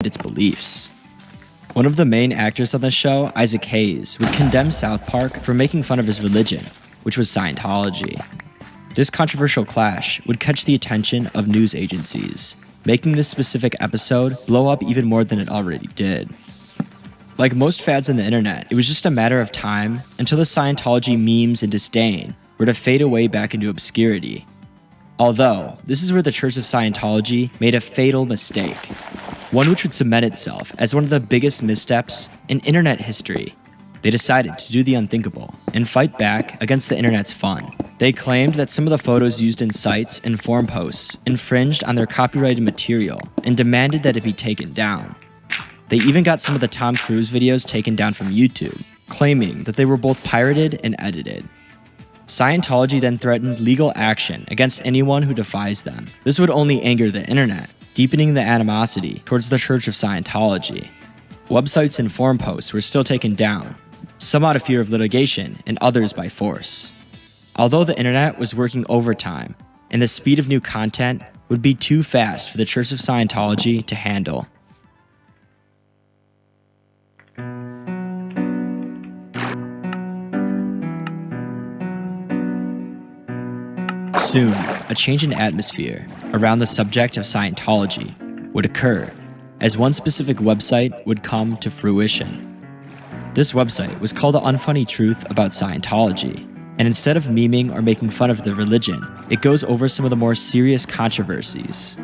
its beliefs. One of the main actors on the show, Isaac Hayes, would condemn South Park for making fun of his religion, which was Scientology. This controversial clash would catch the attention of news agencies, making this specific episode blow up even more than it already did. Like most fads on the internet, it was just a matter of time until the Scientology memes and disdain were to fade away back into obscurity. Although, this is where the Church of Scientology made a fatal mistake, one which would cement itself as one of the biggest missteps in internet history. They decided to do the unthinkable and fight back against the internet's fun. They claimed that some of the photos used in sites and forum posts infringed on their copyrighted material and demanded that it be taken down. They even got some of the Tom Cruise videos taken down from YouTube, claiming that they were both pirated and edited. Scientology then threatened legal action against anyone who defies them. This would only anger the internet, deepening the animosity towards the Church of Scientology. Websites and forum posts were still taken down, some out of fear of litigation and others by force. Although the internet was working overtime, and the speed of new content would be too fast for the Church of Scientology to handle. Soon, a change in atmosphere around the subject of Scientology would occur, as one specific website would come to fruition. This website was called The Unfunny Truth About Scientology, and instead of memeing or making fun of the religion, it goes over some of the more serious controversies.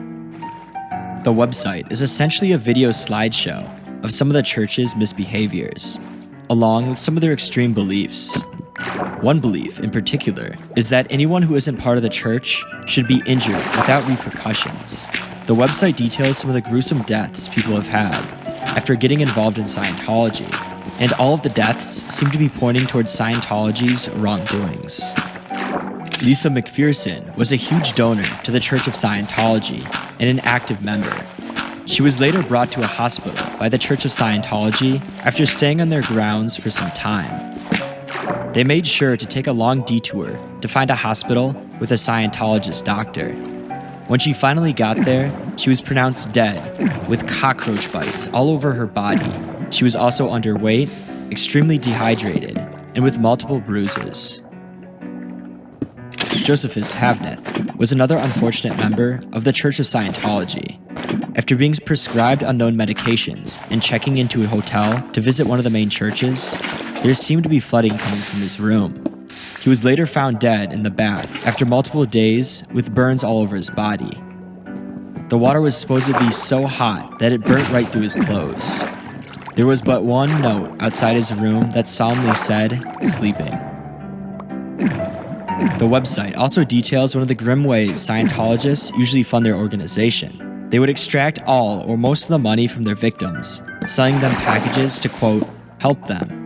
The website is essentially a video slideshow of some of the church's misbehaviors, along with some of their extreme beliefs. One belief in particular is that anyone who isn't part of the church should be injured without repercussions. The website details some of the gruesome deaths people have had after getting involved in Scientology, and all of the deaths seem to be pointing towards Scientology's wrongdoings. Lisa McPherson was a huge donor to the Church of Scientology and an active member. She was later brought to a hospital by the Church of Scientology after staying on their grounds for some time. They made sure to take a long detour to find a hospital with a Scientologist doctor. When she finally got there, she was pronounced dead, with cockroach bites all over her body. She was also underweight, extremely dehydrated, and with multiple bruises. Josephus Havneth was another unfortunate member of the Church of Scientology. After being prescribed unknown medications and checking into a hotel to visit one of the main churches, there seemed to be flooding coming from his room. He was later found dead in the bath after multiple days with burns all over his body. The water was supposedly so hot that it burnt right through his clothes. There was but one note outside his room that solemnly said, "Sleeping." The website also details one of the grim ways Scientologists usually fund their organization. They would extract all or most of the money from their victims, selling them packages to, quote, help them.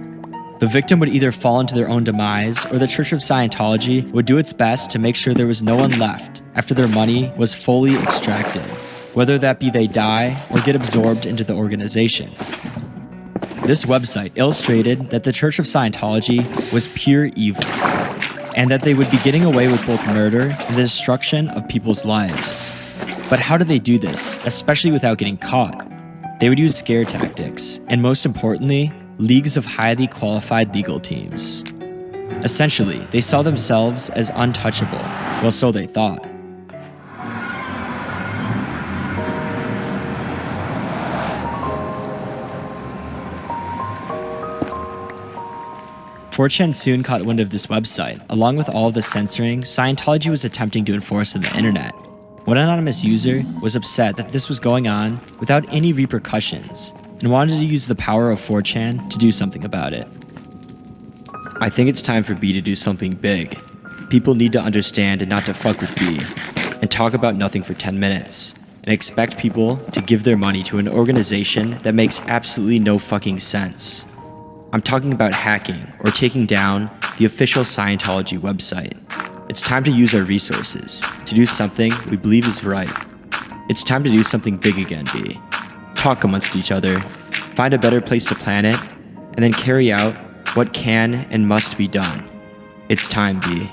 The victim would either fall into their own demise, or the Church of Scientology would do its best to make sure there was no one left after their money was fully extracted, whether that be they die or get absorbed into the organization. This website illustrated that the Church of Scientology was pure evil, and that they would be getting away with both murder and the destruction of people's lives. But how do they do this, especially without getting caught? They would use scare tactics, and most importantly, leagues of highly qualified legal teams. Essentially, they saw themselves as untouchable, well, so they thought.4chan soon caught wind of this website, along with all of the censoring Scientology was attempting to enforce on the internet. One anonymous user was upset that this was going on without any repercussions, and wanted to use the power of 4chan to do something about it. I think it's time for B to do something big. People need to understand and not to fuck with B, and talk about nothing for 10 minutes, and expect people to give their money to an organization that makes absolutely no fucking sense. I'm talking about hacking or taking down the official Scientology website. It's time to use our resources to do something we believe is right. It's time to do something big again, B. Talk amongst each other, find a better place to plan it, and then carry out what can and must be done. It's time, B.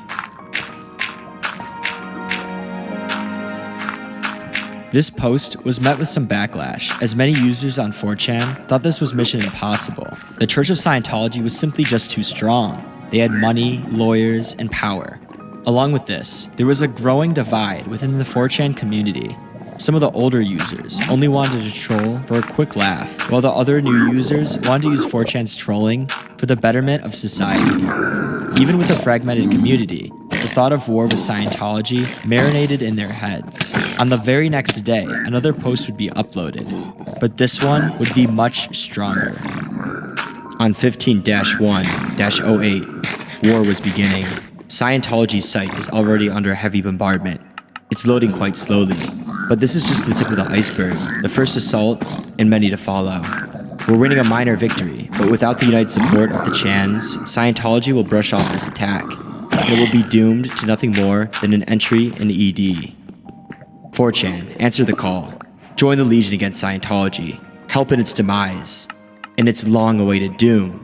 This post was met with some backlash, as many users on 4chan thought this was mission impossible. The Church of Scientology was simply just too strong. They had money, lawyers, and power. Along with this, there was a growing divide within the 4chan community. Some of the older users only wanted to troll for a quick laugh, while the other new users wanted to use 4chan's trolling for the betterment of society. Even with a fragmented community, the thought of war with Scientology marinated in their heads. On the very next day, another post would be uploaded, but this one would be much stronger. On 15-1-08, war was beginning. Scientology's site is already under heavy bombardment. It's loading quite slowly, but this is just the tip of the iceberg, the first assault, and many to follow. We're winning a minor victory, but without the united support of the Chans, Scientology will brush off this attack. It will be doomed to nothing more than an entry in ED. 4chan, answer the call. Join the Legion against Scientology. Help in its demise, and its long-awaited doom.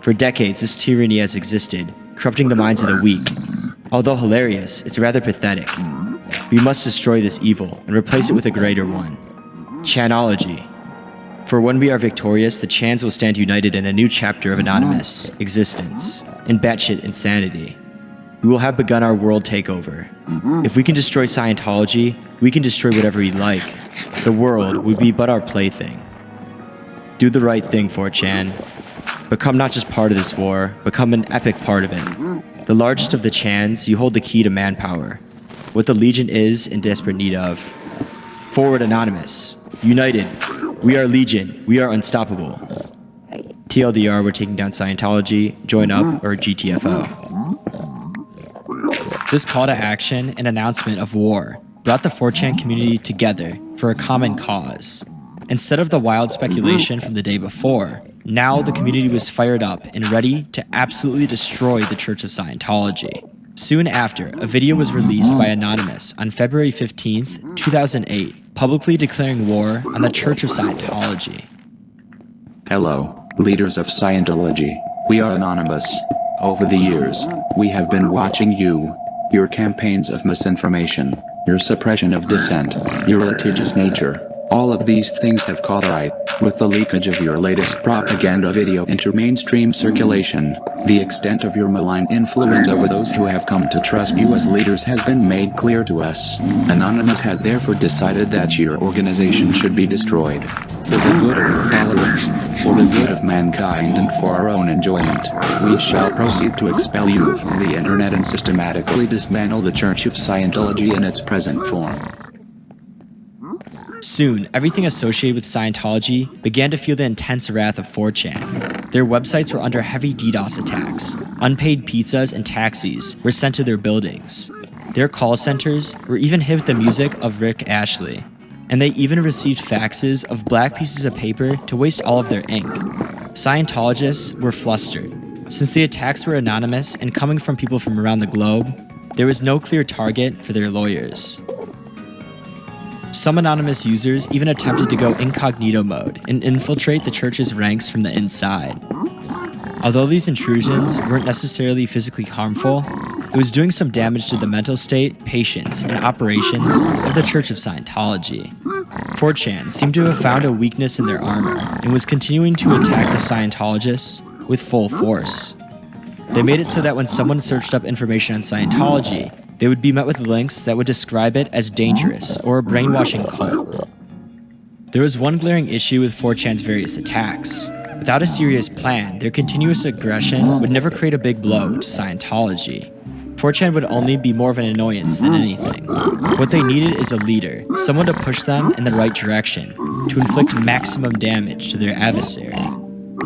For decades, this tyranny has existed, corrupting the minds of the weak. Although hilarious, it's rather pathetic. We must destroy this evil and replace it with a greater one. Chanology. For when we are victorious, the Chans will stand united in a new chapter of anonymous existence and batshit insanity. We will have begun our world takeover. If we can destroy Scientology, we can destroy whatever we like. The world would be but our plaything. Do the right thing, 4chan. Become not just part of this war, become an epic part of it. The largest of the Chans, you hold the key to manpower. What the Legion is in desperate need of. Forward Anonymous. United. We are Legion. We are unstoppable. TLDR, we're taking down Scientology. Join up or GTFO. This call to action and announcement of war brought the 4chan community together for a common cause. Instead of the wild speculation from the day before, now the community was fired up and ready to absolutely destroy the Church of Scientology. Soon after, a video was released by Anonymous on February 15th, 2008, publicly declaring war on the Church of Scientology. Hello, leaders of Scientology. We are Anonymous. Over the years, we have been watching you, your campaigns of misinformation, your suppression of dissent, your litigious nature. All of these things have caught eye. With the leakage of your latest propaganda video into mainstream circulation, the extent of your malign influence over those who have come to trust you as leaders has been made clear to us. Anonymous has therefore decided that your organization should be destroyed. For the good of your followers, for the good of mankind and for our own enjoyment, we shall proceed to expel you from the internet and systematically dismantle the Church of Scientology in its present form. Soon, everything associated with Scientology began to feel the intense wrath of 4chan. Their websites were under heavy DDoS attacks. Unpaid pizzas and taxis were sent to their buildings. Their call centers were even hit with the music of Rick Ashley. And they even received faxes of black pieces of paper to waste all of their ink. Scientologists were flustered. Since the attacks were anonymous and coming from people from around the globe, there was no clear target for their lawyers. Some anonymous users even attempted to go incognito mode and infiltrate the church's ranks from the inside. Although these intrusions weren't necessarily physically harmful, it was doing some damage to the mental state, patience, and operations of the Church of Scientology. 4chan seemed to have found a weakness in their armor and was continuing to attack the Scientologists with full force. They made it so that when someone searched up information on Scientology, they would be met with links that would describe it as dangerous or a brainwashing cult. There was one glaring issue with 4chan's various attacks. Without a serious plan, their continuous aggression would never create a big blow to Scientology. 4chan would only be more of an annoyance than anything. What they needed is a leader, someone to push them in the right direction, to inflict maximum damage to their adversary.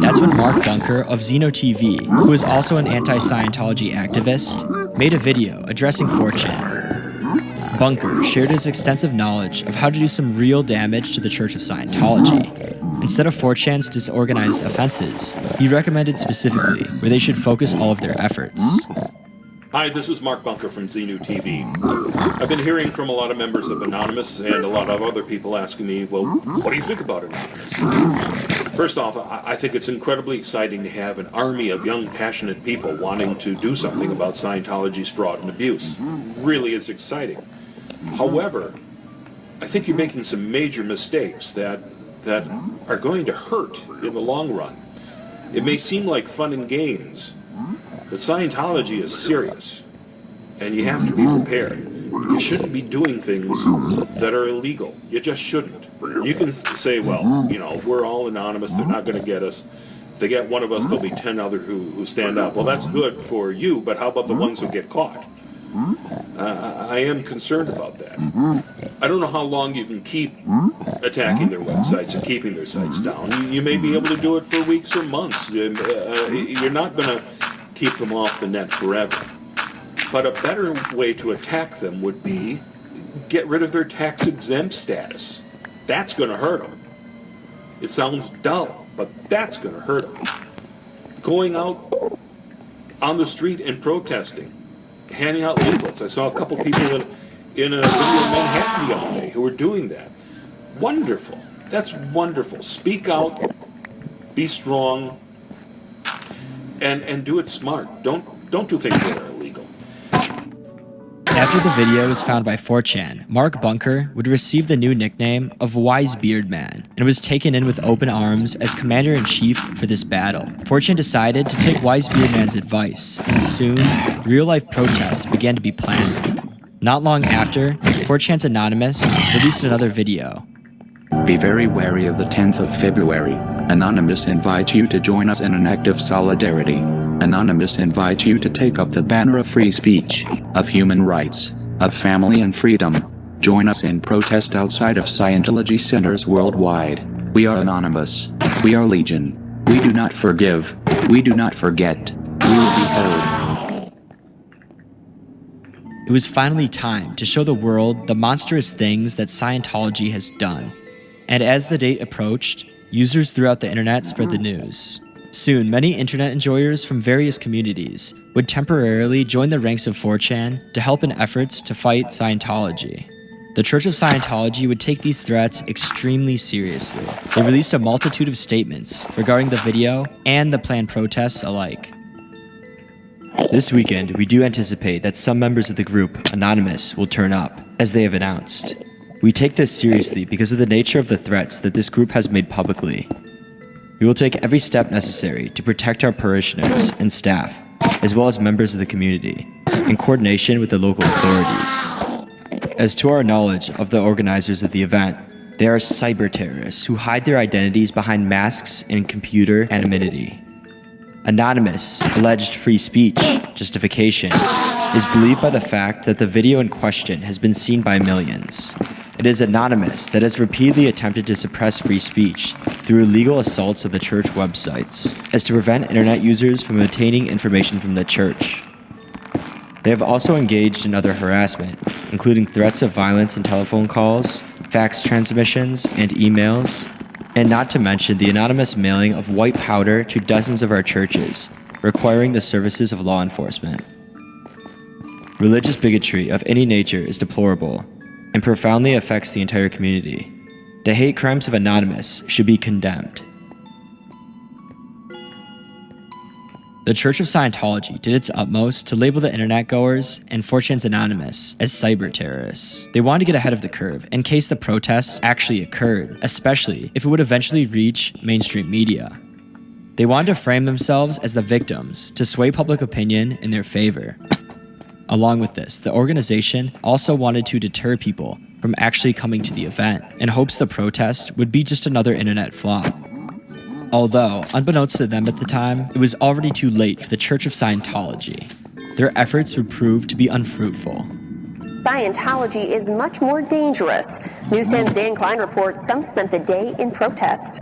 That's when Mark Bunker of Xeno TV, who is also an anti-Scientology activist, made a video addressing 4chan. Bunker shared his extensive knowledge of how to do some real damage to the Church of Scientology. Instead of 4chan's disorganized offenses, he recommended specifically where they should focus all of their efforts. Hi, this is Mark Bunker from Xenu TV. I've been hearing from a lot of members of Anonymous and a lot of other people asking me, well, what do you think about Anonymous? First off, I think it's incredibly exciting to have an army of young, passionate people wanting to do something about Scientology's fraud and abuse. Really is exciting. However, I think you're making some major mistakes that are going to hurt in the long run. It may seem like fun and games, but Scientology is serious, and you have to be prepared. You shouldn't be doing things that are illegal. You just shouldn't. You can say, well, we're all anonymous. They're not going to get us. If they get one of us, there'll be 10 other who stand up. Well, that's good for you, but how about the ones who get caught? I am concerned about that. I don't know how long you can keep attacking their websites and keeping their sites down. You may be able to do it for weeks or months. You're not going to keep them off the net forever. But a better way to attack them would be get rid of their tax-exempt status. That's going to hurt them. It sounds dull, but that's going to hurt them. Going out on the street and protesting, handing out leaflets. I saw a couple people in a Manhattan the other day who were doing that. Wonderful. That's wonderful. Speak out, be strong, and do it smart. Don't do things that are illegal. After the video was found by 4chan, Mark Bunker would receive the new nickname of Wise Beard Man and was taken in with open arms as commander-in-chief for this battle. 4chan decided to take Wise Beard Man's advice, and soon, real-life protests began to be planned. Not long after, 4chan's Anonymous released another video. Be very wary of the 10th of February. Anonymous invites you to join us in an act of solidarity. Anonymous invites you to take up the banner of free speech, of human rights, of family and freedom. Join us in protest outside of Scientology centers worldwide. We are Anonymous. We are Legion. We do not forgive. We do not forget. We will be heard. It was finally time to show the world the monstrous things that Scientology has done. And as the date approached, users throughout the internet spread the news. Soon, many internet enjoyers from various communities would temporarily join the ranks of 4chan to help in efforts to fight Scientology. The Church of Scientology would take these threats extremely seriously. They released a multitude of statements regarding the video and the planned protests alike. This weekend, we do anticipate that some members of the group, Anonymous, will turn up, as they have announced. We take this seriously because of the nature of the threats that this group has made publicly. We will take every step necessary to protect our parishioners and staff, as well as members of the community, in coordination with the local authorities. As to our knowledge of the organizers of the event, they are cyber terrorists who hide their identities behind masks and computer anonymity. Anonymous' alleged free speech justification is believed by the fact that the video in question has been seen by millions. It is Anonymous that has repeatedly attempted to suppress free speech through illegal assaults of the church websites, as to prevent internet users from obtaining information from the church. They have also engaged in other harassment, including threats of violence in telephone calls, fax transmissions, and emails, and not to mention the anonymous mailing of white powder to dozens of our churches, requiring the services of law enforcement. Religious bigotry of any nature is deplorable and profoundly affects the entire community. The hate crimes of Anonymous should be condemned. The Church of Scientology did its utmost to label the internet goers and 4chan's Anonymous as cyber terrorists. They wanted to get ahead of the curve in case the protests actually occurred, especially if it would eventually reach mainstream media. They wanted to frame themselves as the victims to sway public opinion in their favor. Along with this, the organization also wanted to deter people from actually coming to the event in hopes the protest would be just another internet flop. Although, unbeknownst to them at the time, it was already too late for the Church of Scientology. Their efforts would prove to be unfruitful. Scientology is much more dangerous. News 10's Dan Klein reports some spent the day in protest.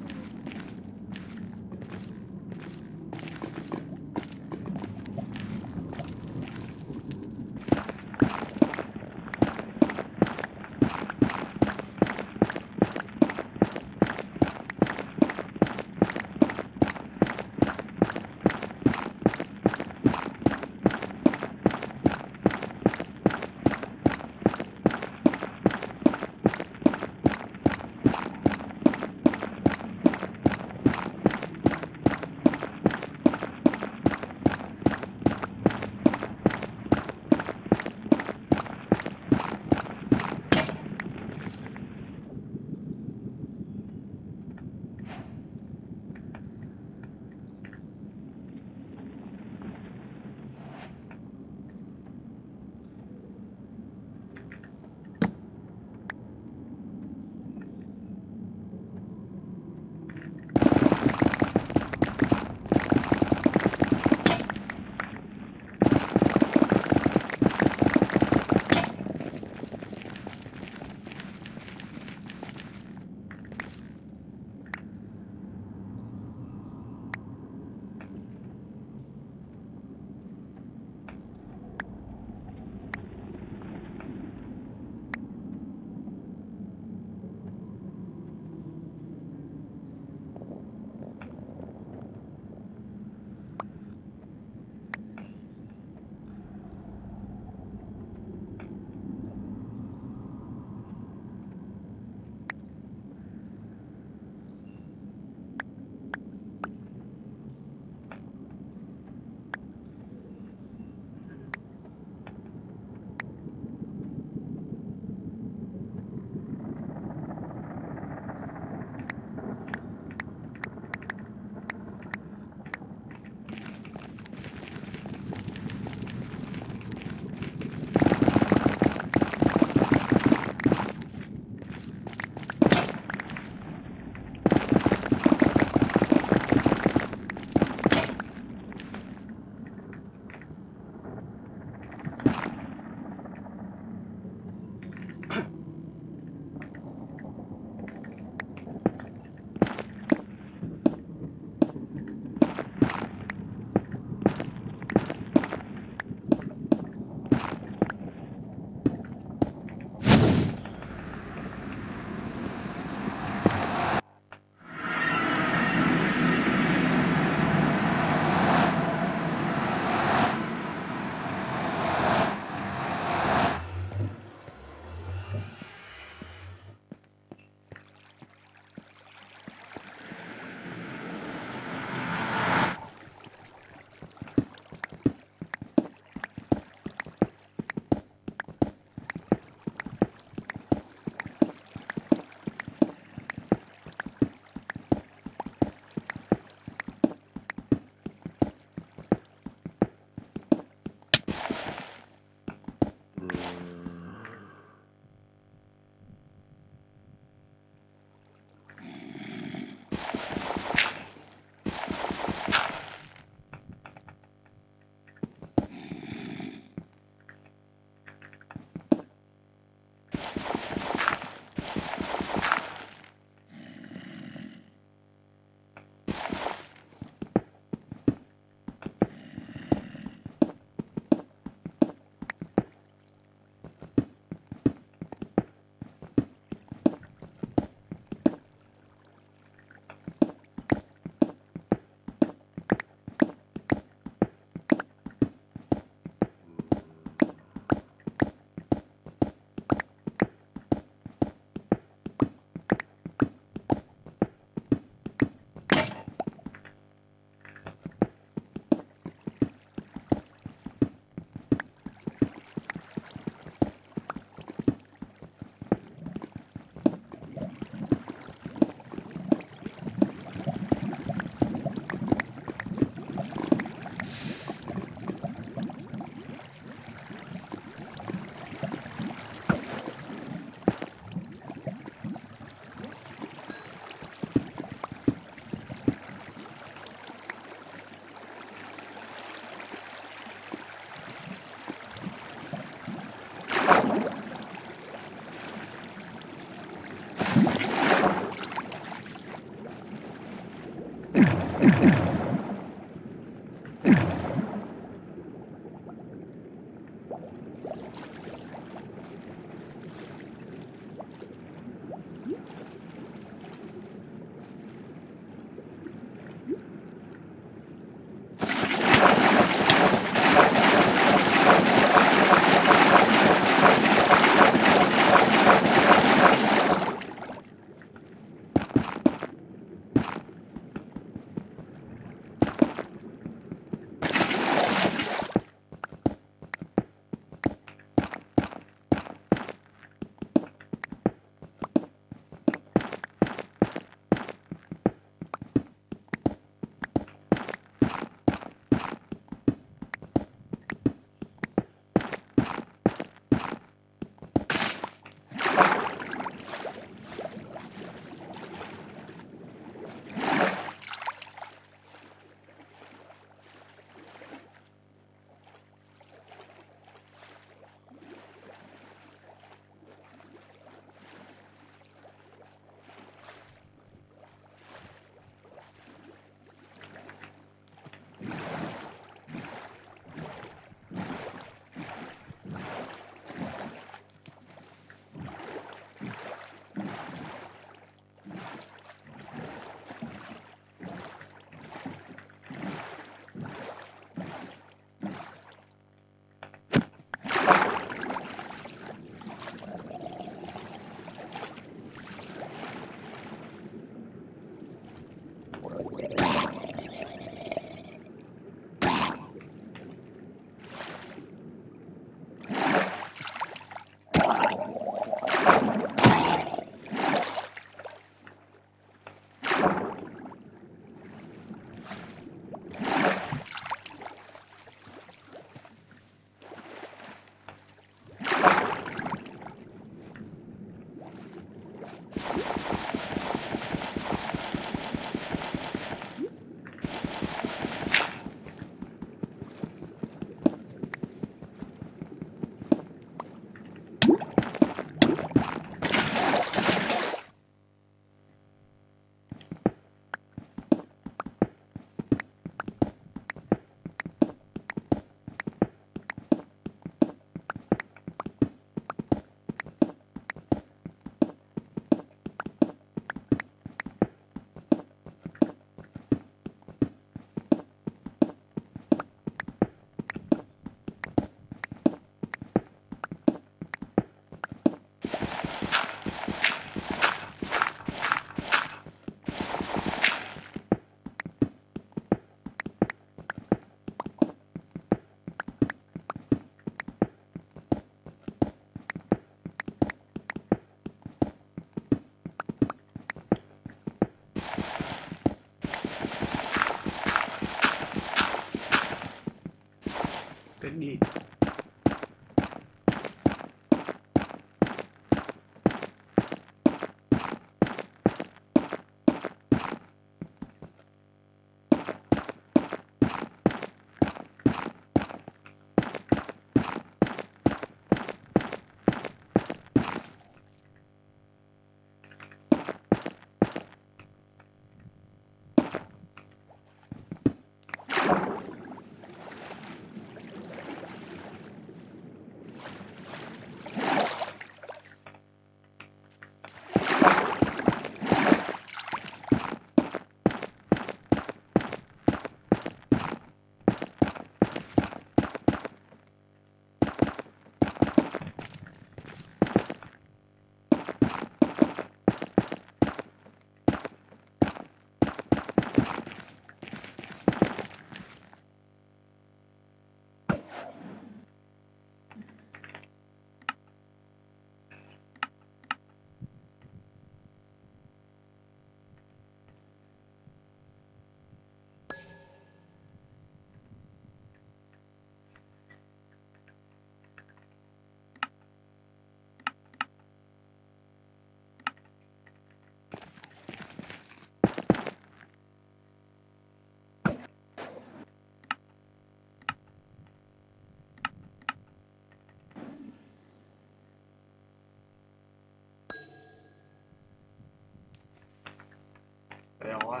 Cái rồi.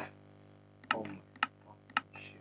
Oh my shit.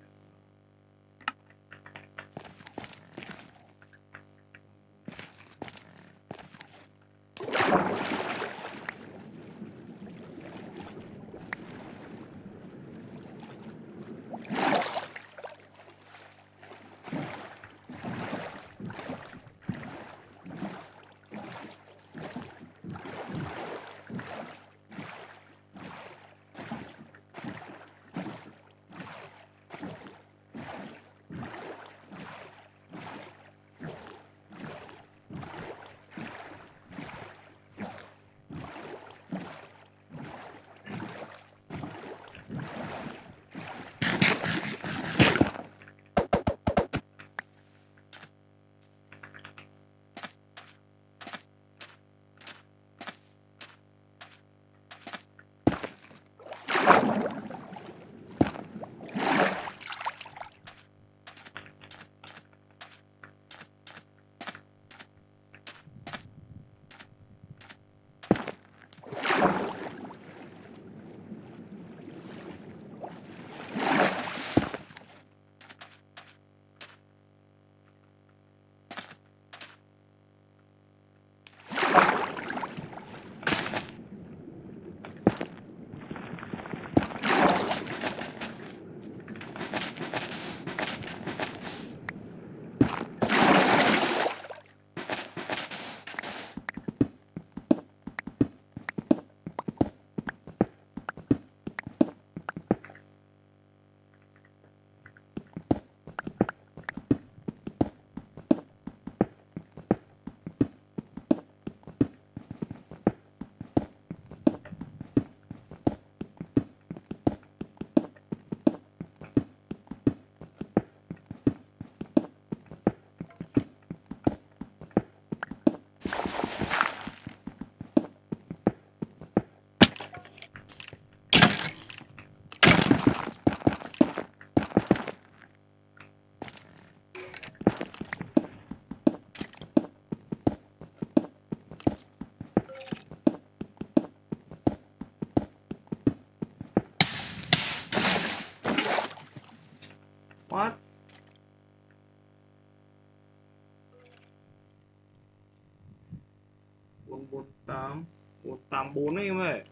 184 ấy em ơi.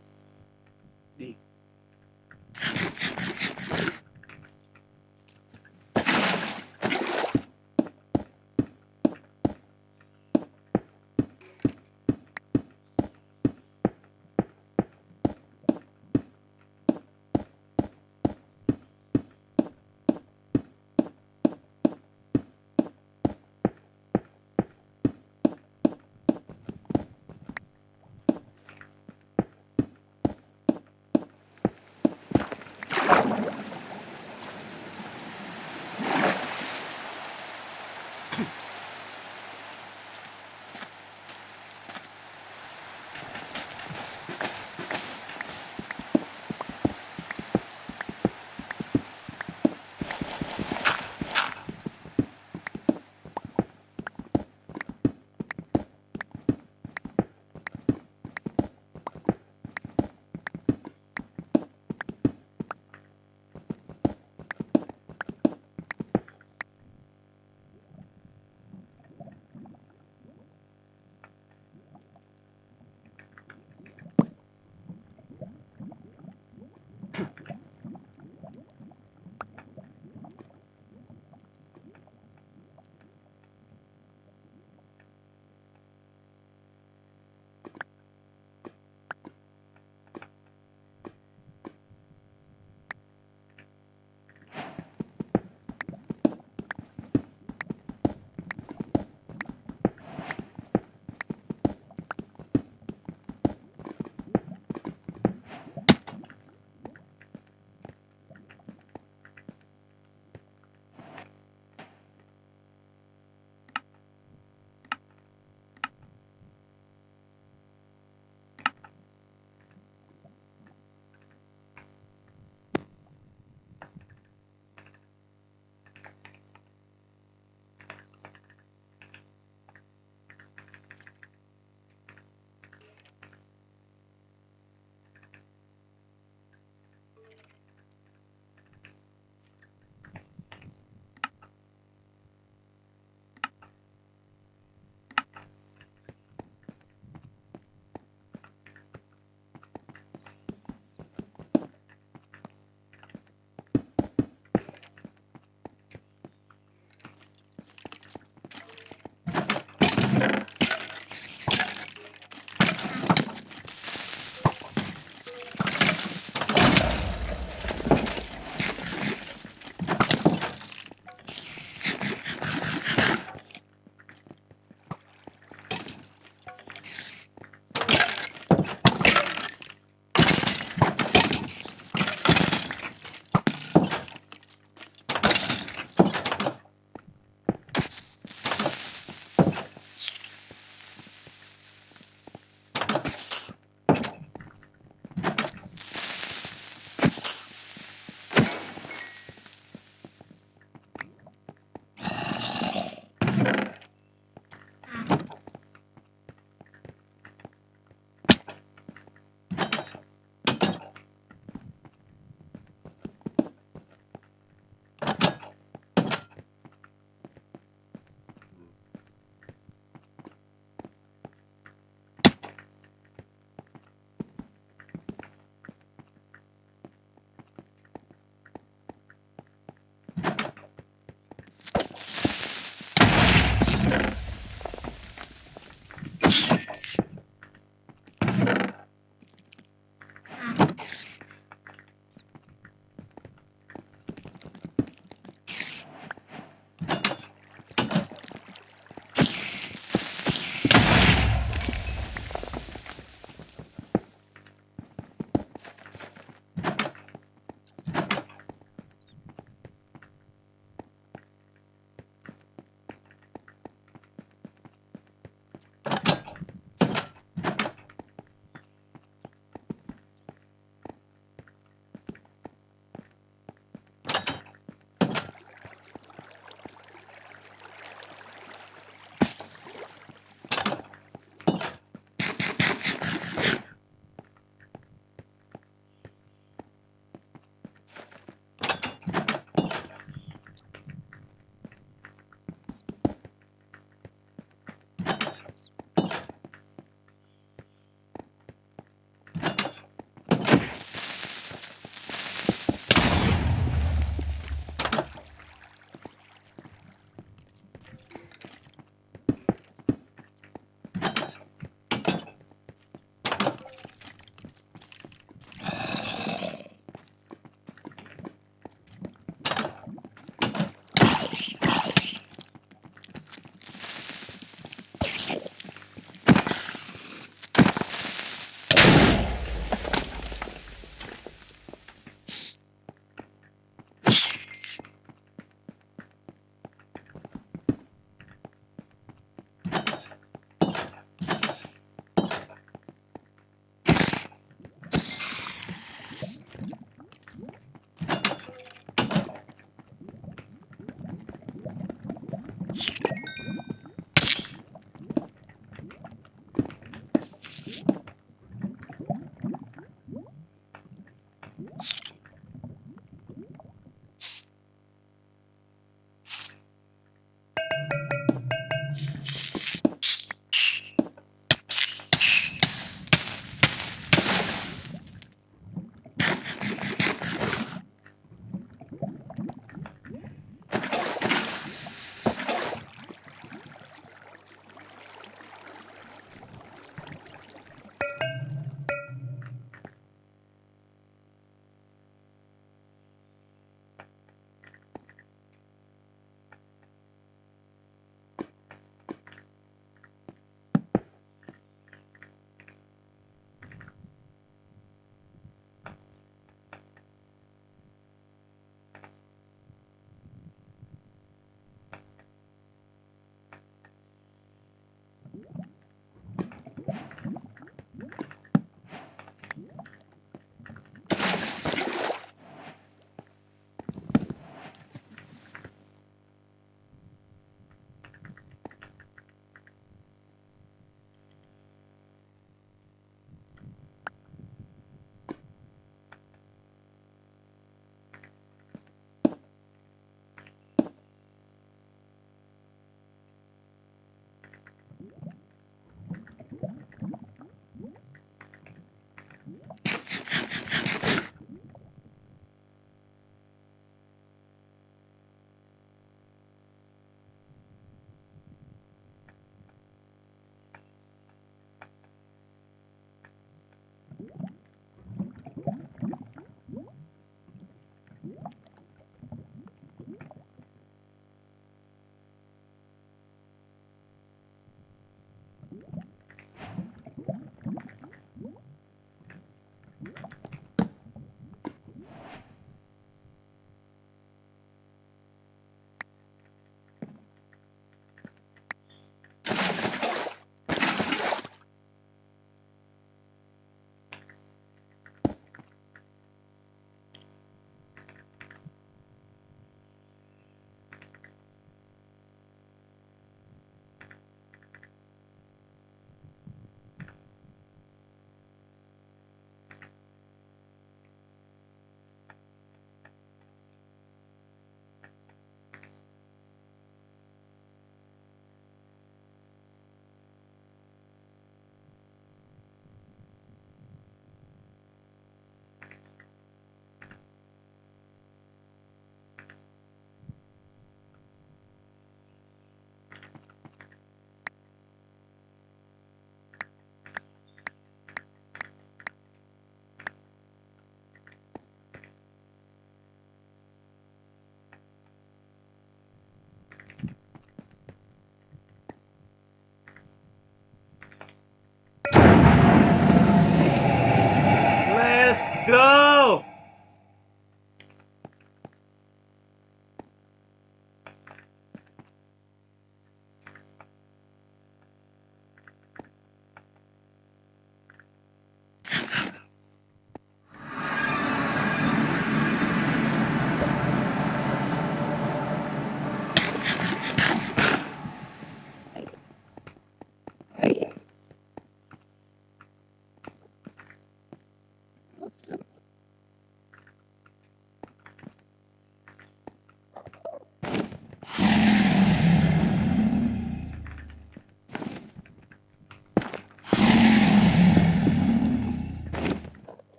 Đi.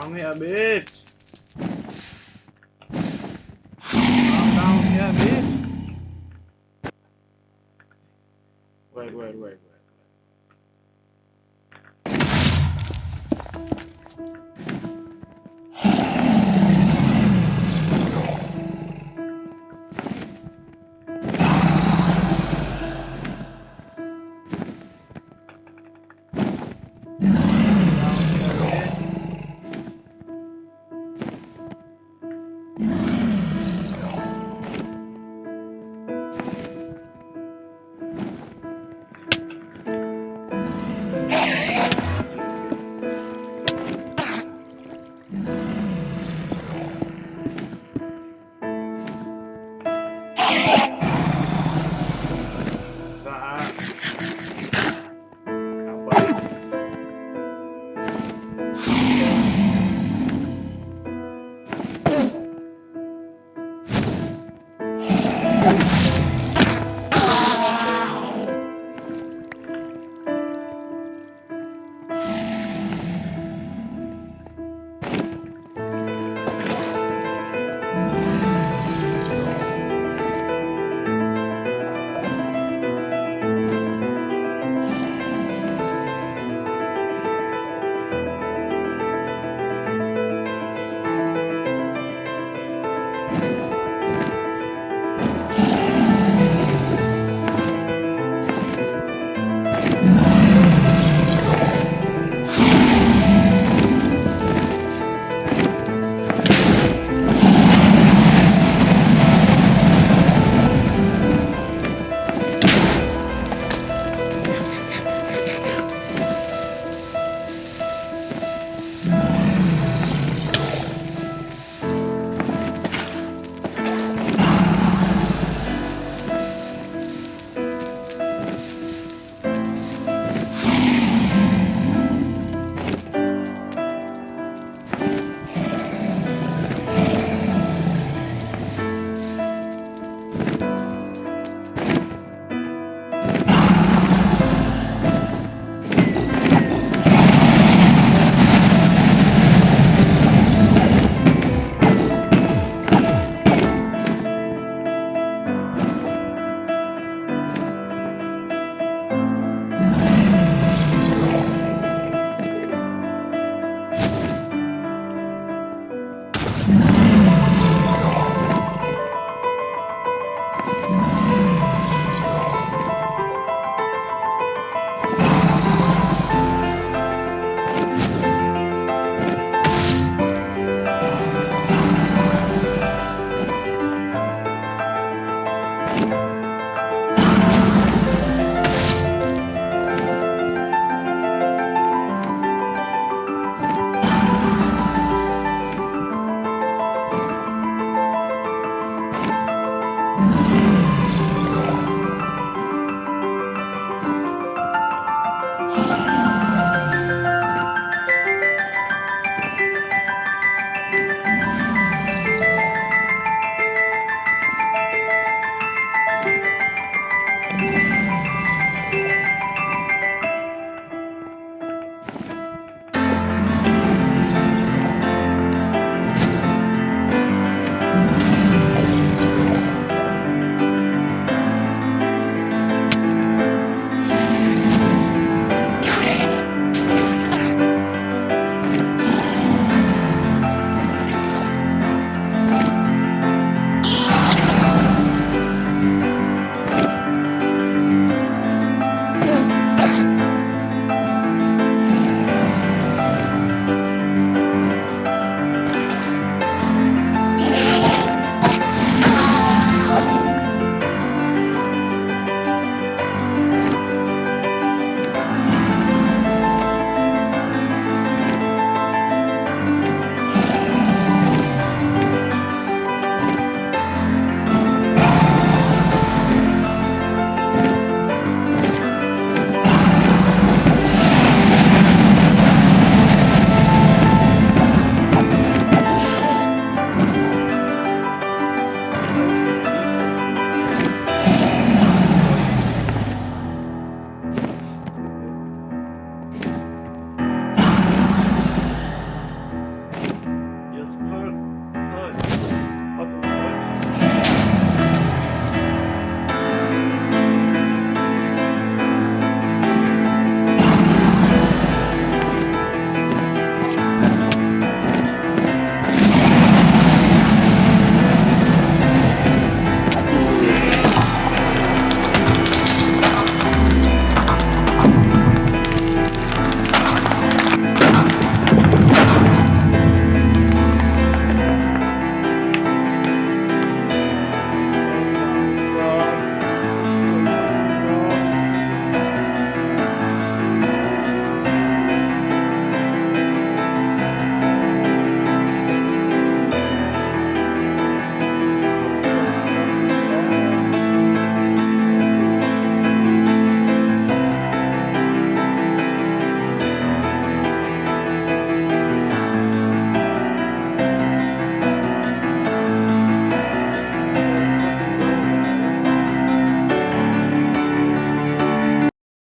Calm here, bitch. Calm down here, bitch. Wait.